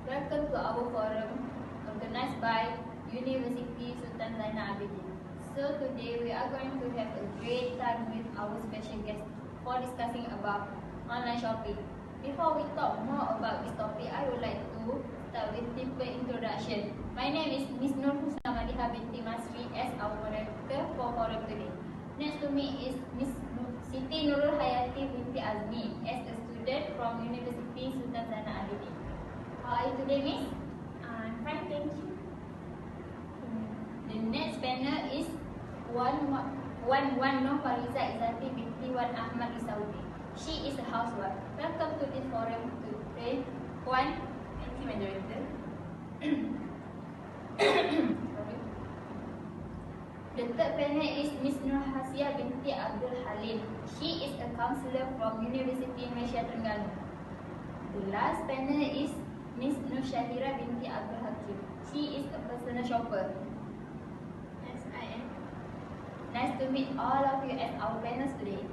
Welcome to our forum organized by University Sultan Zainal Abidin. So today we are going to have a great time with our special guest for discussing about online shopping. Before we talk more about this topic, I would like to start with simple introduction. My name is Ms. Nur Husna Maliha binti Masri as our moderator for forum today. Next to me is Ms. Siti Nurul Hayati binti Azmi as a student from University Sultan Zainal Abidin. How are you today, Miss? I'm fine, thank you. The next panel is Wan Noh Fariza Izati binti Wan Ahmad Isaudi. She is a housewife. Welcome to this forum today, Wan. Thank you, moderator. The third panel is Miss Nur Hasia binti Abdul Halim. She is a counselor from University Malaysia Terengganu. The last panel is Miss Nur Syahira binti Abdul Hakim. She is a personal shopper. Yes, I am. Nice to meet all of you at our panels today.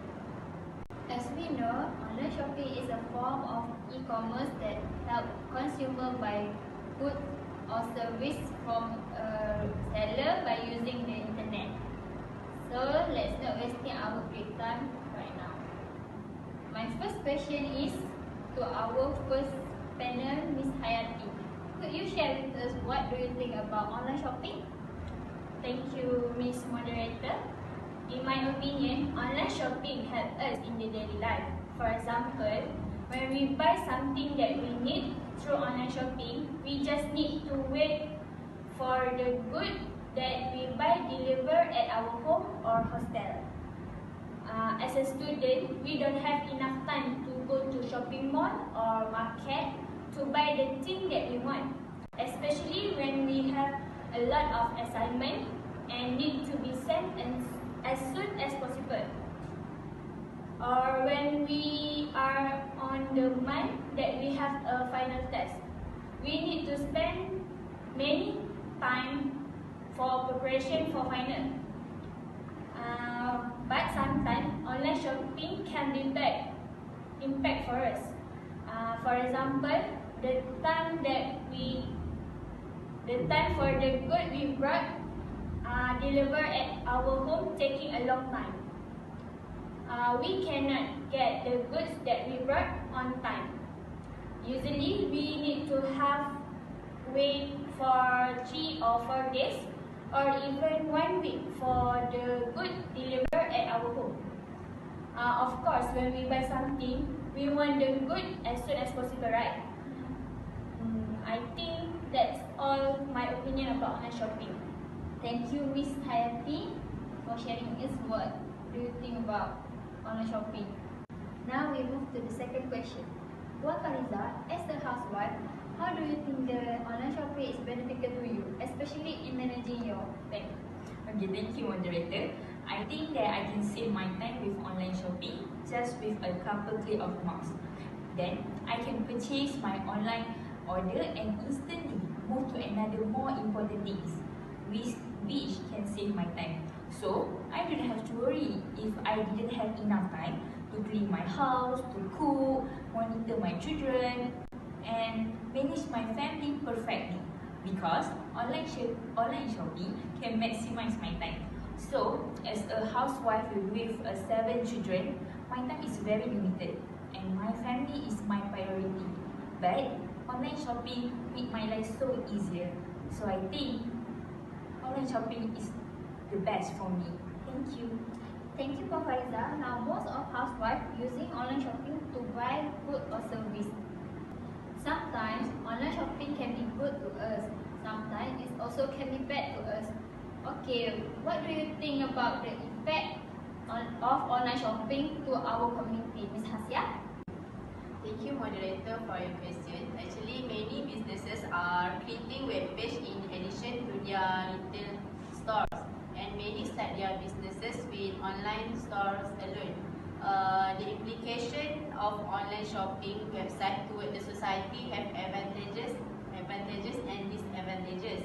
As we know, online shopping is a form of e-commerce that helps consumers buy goods or service from a seller by using the internet. So let's not wasting our great time right now. My first question is to our first panel, Ms. Hayati. Could you share with us what do you think about online shopping? Thank you, Miss Moderator. In my opinion, online shopping helps us in the daily life. For example, when we buy something that we need through online shopping, we just need to wait for the good that we buy delivered at our home or hostel. As a student, we don't have enough time to go to shopping mall or market to buy the thing that we want, especially when we have a lot of assignment and need to be sent as soon as possible. Or when we are on the month that we have a final test, we need to spend many time for preparation for final. But sometimes online shopping can be bad impact for us. For example, the time for the good we brought delivered at our home taking a long time. We cannot get the goods that we brought on time. Usually, we need to wait for 3 or 4 days or even 1 week for the good delivered at our home. Of course, when we buy something, we want the good as soon as possible, right? I think that's all my opinion about online shopping. Thank you, Miss Hayati, for sharing us what do you think about online shopping. Now we move to the second question. Wan Fariza, as a housewife, how do you think the online shopping is beneficial to you, especially in managing your bank? Okay, thank you, moderator. I think that I can save my time with online shopping just with a couple click of mouse. Then I can purchase my online order and instantly move to another more important things, which can save my time. So I don't have to worry if I didn't have enough time to clean my house, to cook, monitor my children, and manage my family perfectly, because online shopping can maximize my time. So as a housewife with 7 children, my time is very limited and my family is my priority. But online shopping make my life so easier. So I think online shopping is the best for me. Thank you. Thank you, Fariza. Now most of housewives using online shopping to buy food or service. Sometimes online shopping can be good to us. Sometimes it also can be bad to us. Okay, what do you think about the effect of online shopping to our community, Ms. Hasia? Thank you, moderator, for your question. Actually, many businesses are creating web page in addition to their retail stores, and many start their businesses with online stores alone. The implication of online shopping website toward the society have advantages and disadvantages.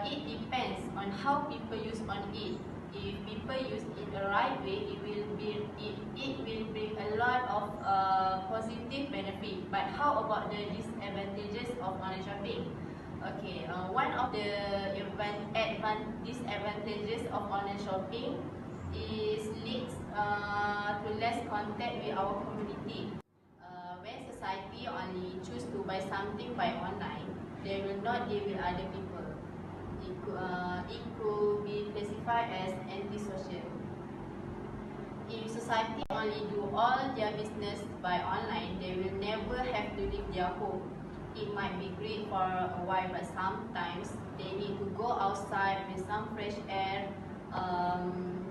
It depends on how people use on it. If people use it the right way, it will bring a lot of positive benefit. But how about the disadvantages of online shopping? Okay, one of the disadvantages of online shopping is leads to less contact with our community. When society only choose to buy something by online, they will not deal with other people. It could be classified as antisocial. If society only do all their business by online, they will never have to leave their home. It might be great for a while, but sometimes they need to go outside with some fresh air,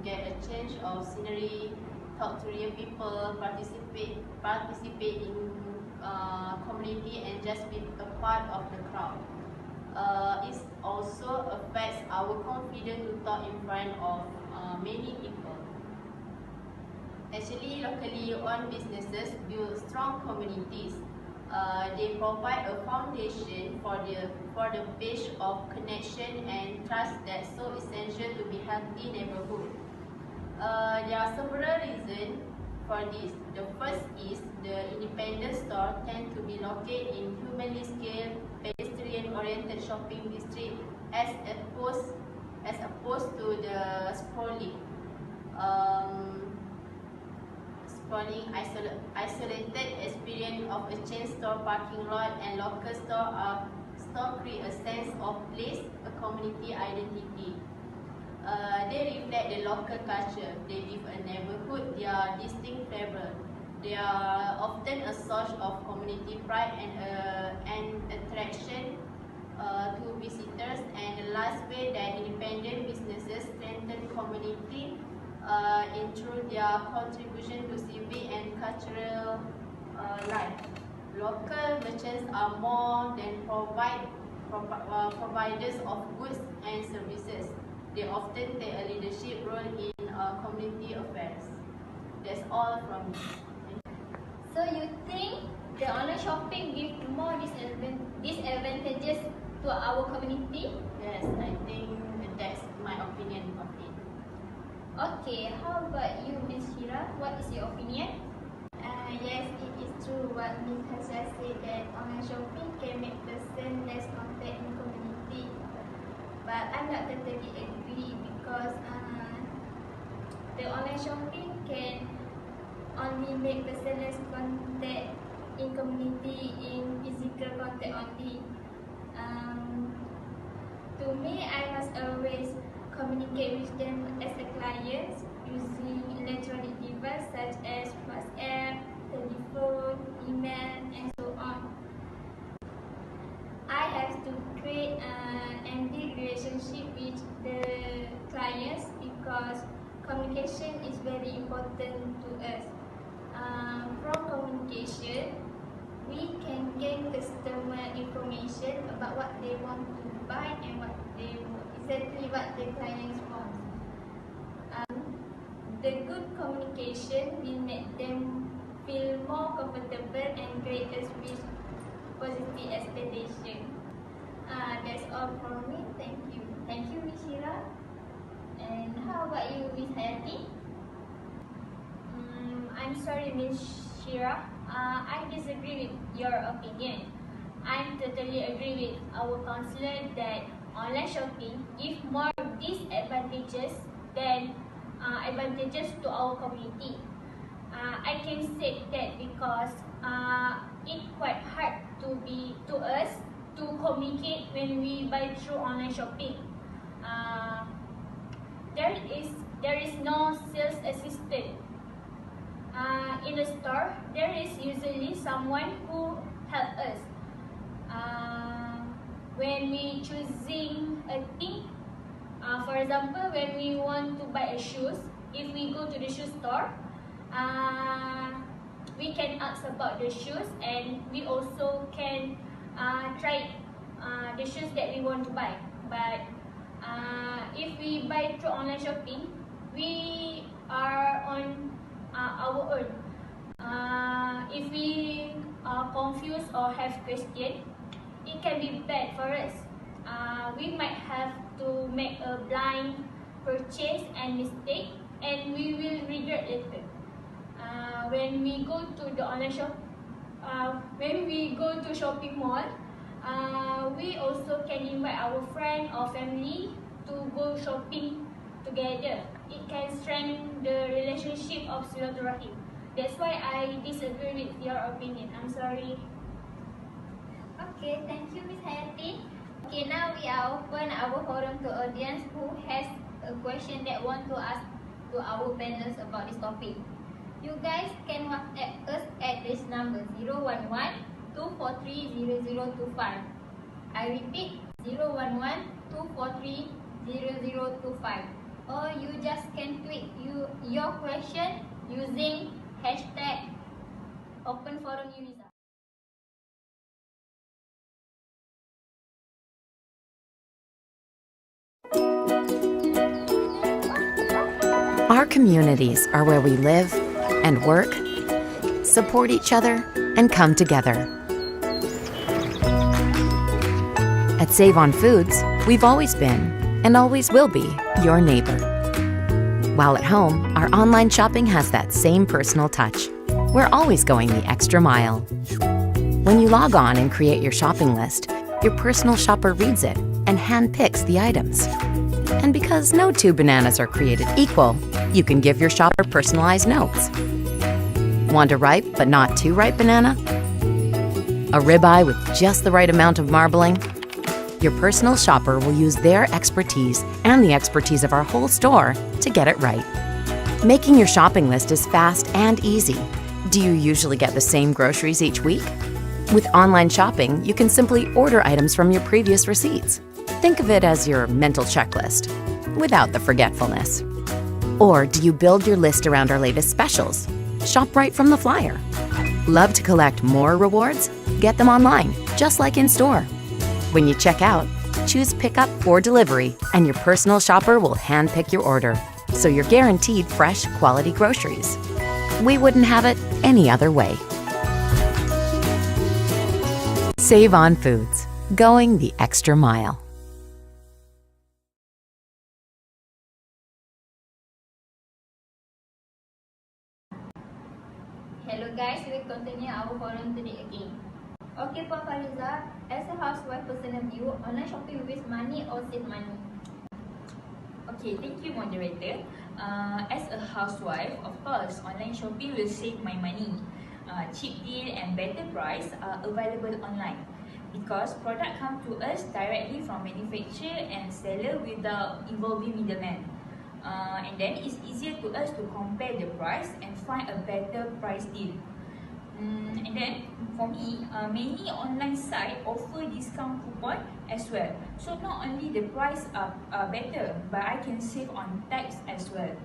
get a change of scenery, talk to real people, participate in community, and just be a part of the crowd. It also affects our confidence to talk in front of many people. Actually, locally owned businesses build strong communities. They provide a foundation for the base of connection and trust that's so essential to be healthy neighborhood. There are several reasons for this. The first is the independent store tend to be located in humanly scaled, pedestrian-oriented shopping district as opposed to the sprawling isolated experience of a chain store parking lot and local store create a sense of place, a community identity. They reflect the local culture. They give a neighborhood their distinct flavor. They are often a source of community pride and attraction to visitors. And the last way that independent businesses strengthen community through their contribution to civic and cultural life. Local merchants are more than providers of goods and services. They often take a leadership role in community affairs. That's all from me. So you think the online shopping gives more disadvantages to our community? Yes, I think that's my opinion of it. Okay, how about you, Ms. Shira? What is your opinion? Yes, it is true what Ms. Hasha said that online shopping can make person less contact in community. But I'm not totally agree because the online shopping can only make person less contact in community in physical contact only. To me, I must always communicate with them as a client using electronic device such as WhatsApp, telephone, email, and so on. I have to create and build relationship with the clients because communication is very important to us. From communication, we can gain customer information about what they want to buy and exactly what the clients want. The good communication will make them feel more comfortable and create us with positive expectation. That's all from me. Thank you. Thank you, Ms. Shira. And how about you, Ms. Hayati? I'm sorry, Ms. Shira. I disagree with your opinion. I totally agree with our counselor that online shopping gives more disadvantages than advantages to our community. I can say that because it's quite hard to us to communicate when we buy through online shopping. There is no sales assistant. In the store, there is usually someone who helps us. When we choosing a thing, for example, when we want to buy a shoes, if we go to the shoe store, we can ask about the shoes and we also can try the shoes that we want to buy. But if we buy through online shopping, we are on our own. If we are confused or have question, it can be bad for us. We might have to make a blind purchase and mistake, and we will regret later. When we go to the online shop, when we go to shopping mall, we also can invite our friend or family to go shopping together. It can strengthen the relationship of silaturahim. That's why I disagree with your opinion. I'm sorry. Okay, thank you, Miss Hayati. Okay, now we are open our forum to audience who has a question that want to ask to our panelists about this topic. You guys can WhatsApp us at this number 011-243-0025. I repeat 011-243-0025. Or you just can tweet your question using hashtag Open Forum Unisza. Our communities are where we live and work, support each other, and come together. At Save on Foods, we've always been, and always will be, your neighbor. While at home, our online shopping has that same personal touch. We're always going the extra mile. When you log on and create your shopping list, your personal shopper reads it and handpicks the items. And because no two bananas are created equal, you can give your shopper personalized notes. Want a ripe but not too ripe banana? A ribeye with just the right amount of marbling? Your personal shopper will use their expertise and the expertise of our whole store to get it right. Making your shopping list is fast and easy. Do you usually get the same groceries each week? With online shopping, you can simply order items from your previous receipts. Think of it as your mental checklist, without the forgetfulness. Or do you build your list around our latest specials? Shop right from the flyer. Love to collect more rewards? Get them online, just like in store. When you check out, choose pickup or delivery, and your personal shopper will handpick your order, so you're guaranteed fresh, quality groceries. We wouldn't have it any other way. Save on Foods, going the extra mile. Hello guys, we'll continue our forum today again. Okay, Pak Fariza, as a housewife personal view, online shopping waste money or save money? Okay, thank you, moderator. As a housewife, of course, online shopping will save my money. Cheap deal and better price are available online because product come to us directly from manufacturer and seller without involving middleman. And then it's easier to us to compare the price and find a better price deal. And then for me, many online sites offer discount coupon as well. So not only the price are better, but I can save on tax as well.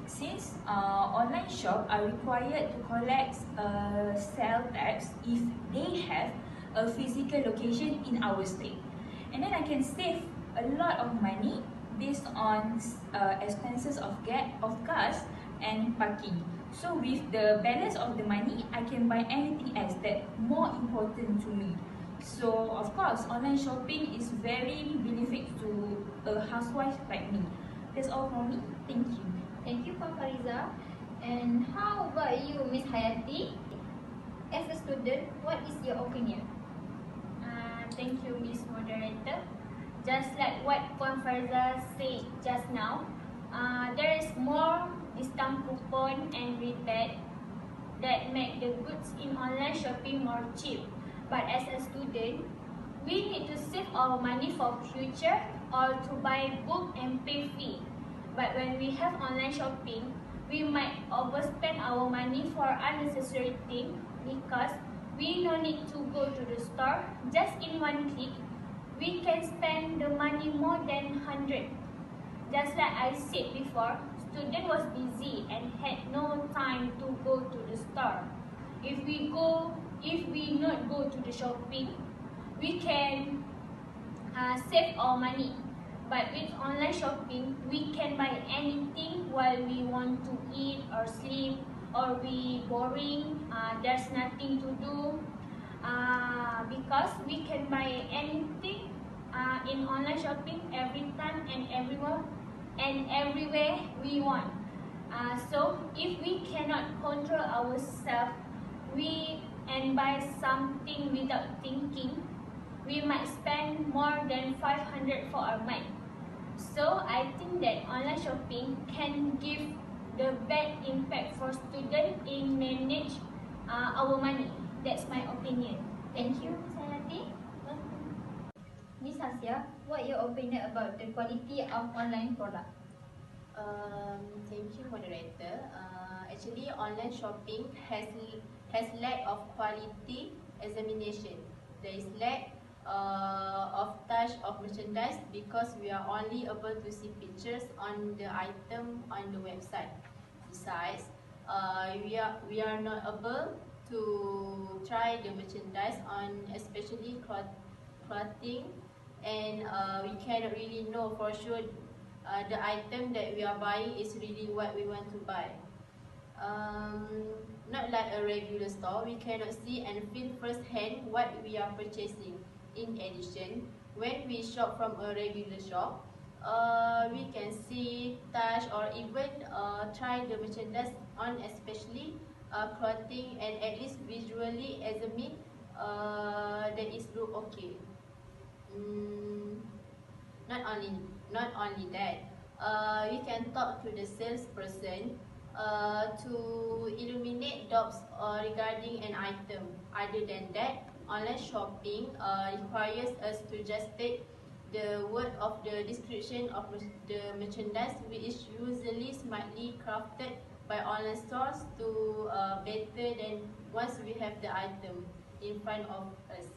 Since online shop are required to collect sale tax if they have a physical location in our state. And then I can save a lot of money based on expenses of cars and parking. So with the balance of the money, I can buy anything else that more important to me. So of course, online shopping is very beneficial to a housewife like me. That's all from me. Thank you. Thank you, Pak Fariza. And how about you, Miss Hayati? As a student, what is your opinion? Thank you, Miss Moderator. Just like what Puan Fariza said just now, there is more discount coupon and rebate that make the goods in online shopping more cheap. But as a student, we need to save our money for future or to buy book and pay fee. But when we have online shopping, we might overspend our money for unnecessary things because we no need to go to the store. Just in one click, we can spend the money more than 100. Just like I said before, student was busy and had no time to go to the store. If we not go to the shopping, we can save our money. But with online shopping, we can buy anything while we want to eat or sleep or we boring, there's nothing to do. Because we can buy anything in online shopping every time and everywhere and everywhere we want. So if we cannot control ourselves, and buy something without thinking, we might spend more than 500 for our month. So I think that online shopping can give the bad impact for students in manage our money. That's my opinion. Thank you, Ms. Hayati. Ms. Hasya, what your opinion about the quality of online product? Thank you, moderator. Actually, online shopping has lack of quality examination. There is lack of touch of merchandise because we are only able to see pictures on the item on the website. Besides, we are not able to try the merchandise on especially clothing, and we cannot really know for sure the item that we are buying is really what we want to buy. Not like a regular store, we cannot see and feel firsthand what we are purchasing. In addition, when we shop from a regular shop, we can see, touch, or even try the merchandise on, especially clothing, and at least visually examine that is look okay. Not only that, we can talk to the salesperson to illuminate doubts regarding an item. Other than that, online shopping requires us to just take the word of the description of the merchandise, which is usually smartly crafted by online stores to better than once we have the item in front of us.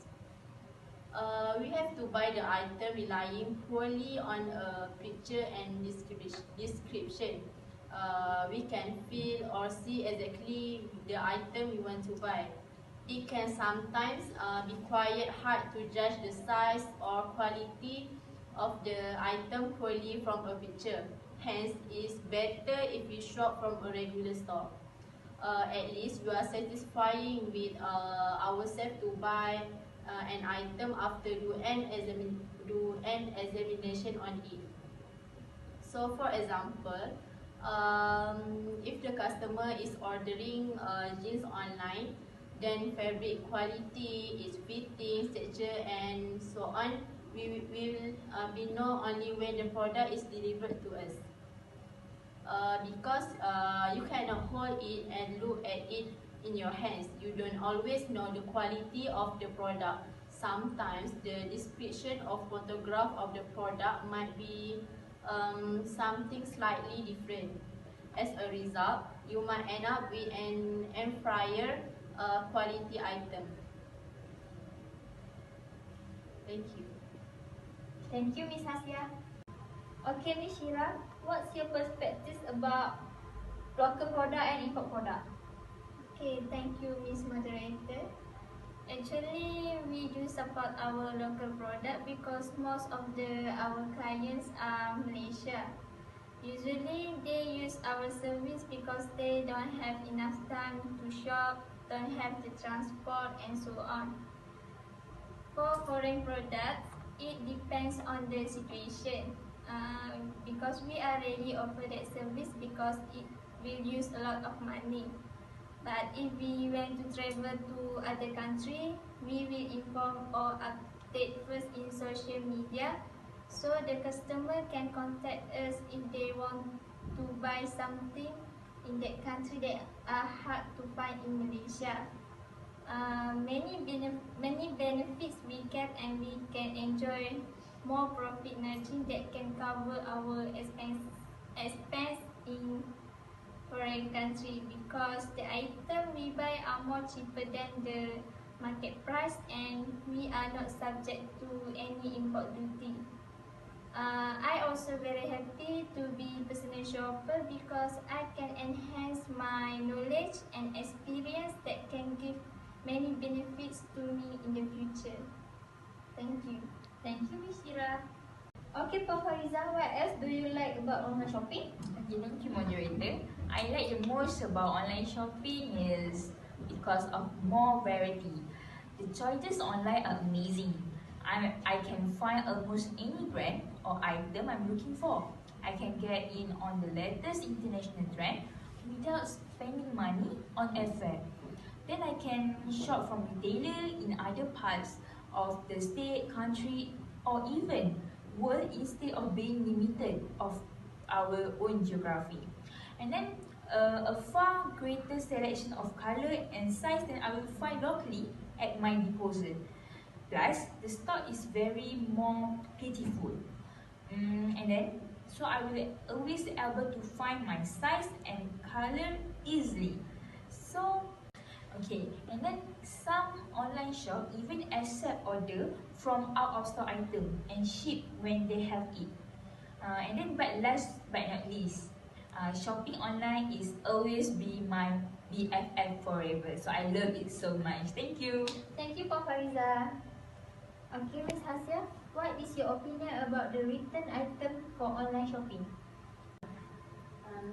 We have to buy the item relying purely on a picture and description. We can feel or see exactly the item we want to buy. It can sometimes be quite hard to judge the size or quality of the item purely from a picture. Hence, it's better if we shop from a regular store. At least we are satisfying with ourselves to buy an item after do an examination on it. So for example, if the customer is ordering jeans online, then fabric quality, its fitting, texture, and so on, we will be know only when the product is delivered to us. Because you cannot hold it and look at it in your hands, you don't always know the quality of the product. Sometimes the description or photograph of the product might be something slightly different. As a result, you might end up with an inferior quality item. Thank you. Thank you, Ms. Hasya. Okay, Ms. Shira, what's your perspective about local product and import product? Okay, thank you, Miss Moderator. Actually, we do support our local product because most of our clients are Malaysia. Usually, they use our service because they don't have enough time to shop, don't have the transport, and so on. For foreign products, it depends on the situation. Because we already offer that service because it will use a lot of money. But if we want to travel to other country, we will inform or update first in social media, so the customer can contact us if they want to buy something in that country that are hard to find in Malaysia. Many benefits we get, and we can enjoy more profit margin that can cover our expense in foreign country, because the item we buy are more cheaper than the market price, and we are not subject to any import duty. I also very happy to be personal shopper because I can enhance my knowledge and experience that can give many benefits to me in the future. Thank you. Thank you, Ms. Shira. Okay, Pak Farizah, what else do you like about online shopping? Okay, thank you, moderator. I like the most about online shopping is because of more variety. The choices online are amazing. I can find almost any brand or item I'm looking for. I can get in on the latest international trend without spending money on airfare. Then I can shop from retailer in other parts of the state, country, or even world instead of being limited of our own geography. And then a far greater selection of color and size than I will find locally at my disposal. Plus, the stock is very more beautiful. And then, so I will always able to find my size and color easily. So, okay, and then some online shop even accept order from out of stock item and ship when they have it. And then, but last but not least, shopping online is always be my BFF forever. So I love it so much. Thank you. Thank you, Pak Fariza. Okay, Miss Hasya, what is your opinion about the return item for online shopping?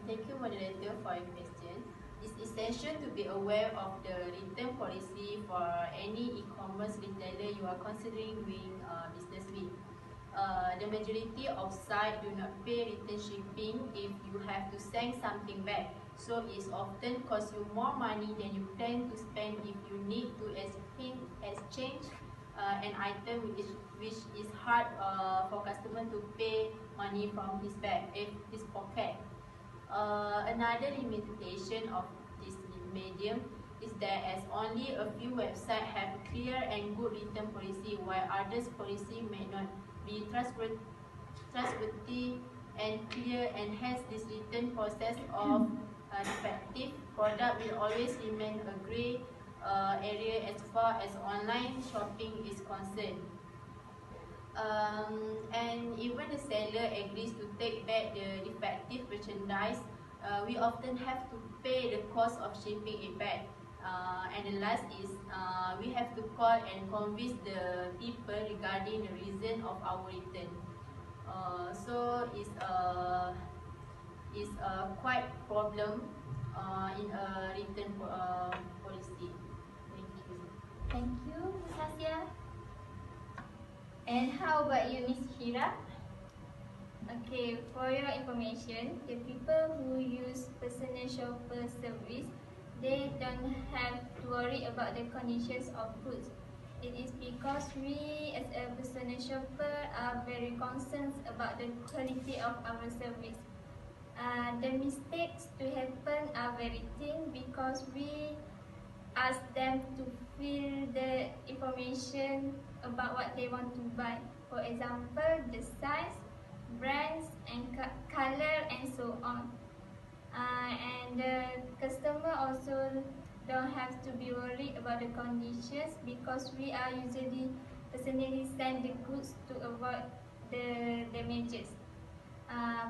Thank you, moderator, for your question. It's essential to be aware of the return policy for any e-commerce retailer you are considering doing business with. The majority of sites do not pay return shipping if you have to send something back. So it's often cost you more money than you plan to spend if you need to exchange an item which is hard for customer to pay money from his pocket. Another limitation of this medium is that as only a few websites have clear and good return policy, while others' policy may not be trustworthy and clear, and hence this return process of defective product will always remain a grey area as far as online shopping is concerned. And even the seller agrees to take back the defective merchandise, we often have to pay the cost of shipping it back. And the last is we have to call and convince the people regarding the reason of our return. So it's quite problem in a return policy. Thank you. Thank you, Miss Hasya. And how about you, Miss Shira? Okay, for your information, the people who use personal shopper service, they don't have to worry about the conditions of goods. It is because we as a personal shopper are very concerned about the quality of our service. The mistakes to happen are very thin because we ask them to fill the information about what they want to buy. For example, the size, brands, and color, and so on. And the customer also don't have to be worried about the conditions because we are usually personally send the goods to avoid the damages.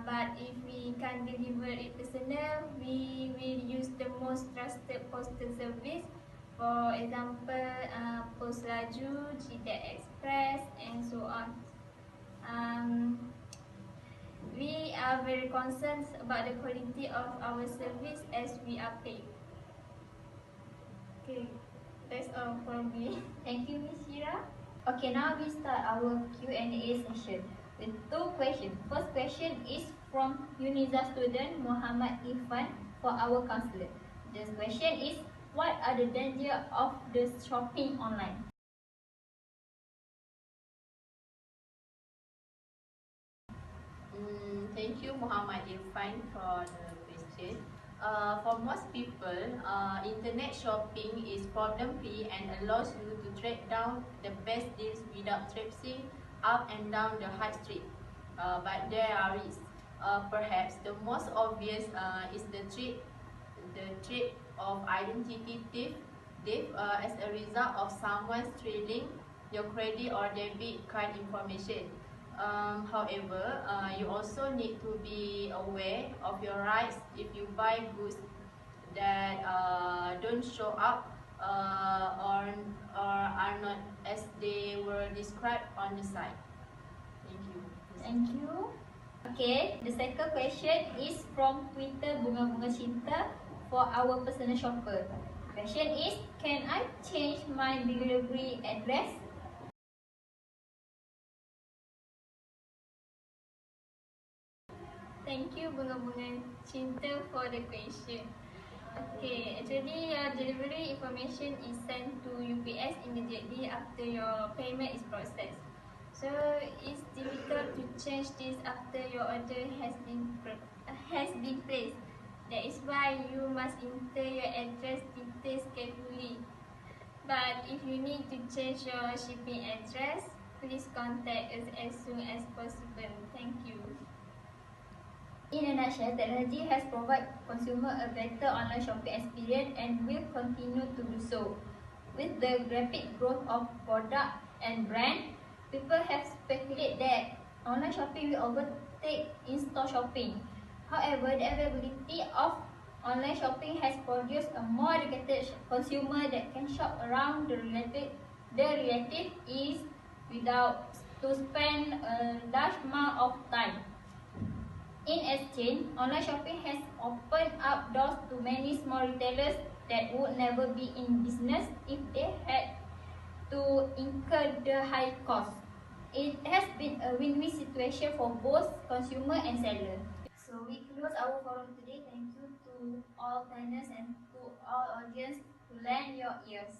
But if we can't deliver it personal, we will use the most trusted postal service. For example, Post Laju, GDET Express, and so on. We are very concerned about the quality of our service as we are paid. Okay, that's all from me. Thank you, Miss Shira. Okay, now we start our Q&A session with 2 questions. First question is from Unisza student Muhammad Irfan for our counselor. This question is, what are the dangers of the shopping online? Thank you, Muhammad Irfan, for the question. For most people, internet shopping is problem-free and allows you to track down the best deals without traipsing up and down the high street. But there are risks. Perhaps the most obvious is the threat of identity theft as a result of someone stealing your credit or debit card information. However, you also need to be aware of your rights if you buy goods that don't show up or are not as they were described on the site. Thank you. Thank you. Okay, the second question is from Twitter Bunga-Bunga Cinta for our personal shopper. Question is, can I change my delivery address? Thank you Bunga-Bunga Cinta for the question. Okay, actually your delivery information is sent to UPS immediately after your payment is processed. So it's difficult to change this after your order has been placed. That is why you must enter your address details carefully. But if you need to change your shipping address, please contact us as soon as possible. Thank you. In a nutshell, technology has provided consumers a better online shopping experience and will continue to do so. With the rapid growth of product and brand, people have speculated that online shopping will overtake in-store shopping. However, the availability of online shopping has produced a more educated consumer that can shop around the relative ease without to spend a large amount of time. In exchange, online shopping has opened up doors to many small retailers that would never be in business if they had to incur the high cost. It has been a win-win situation for both consumer and seller. So we close our forum today. Thank you to all panelists and to all audience to lend your ears.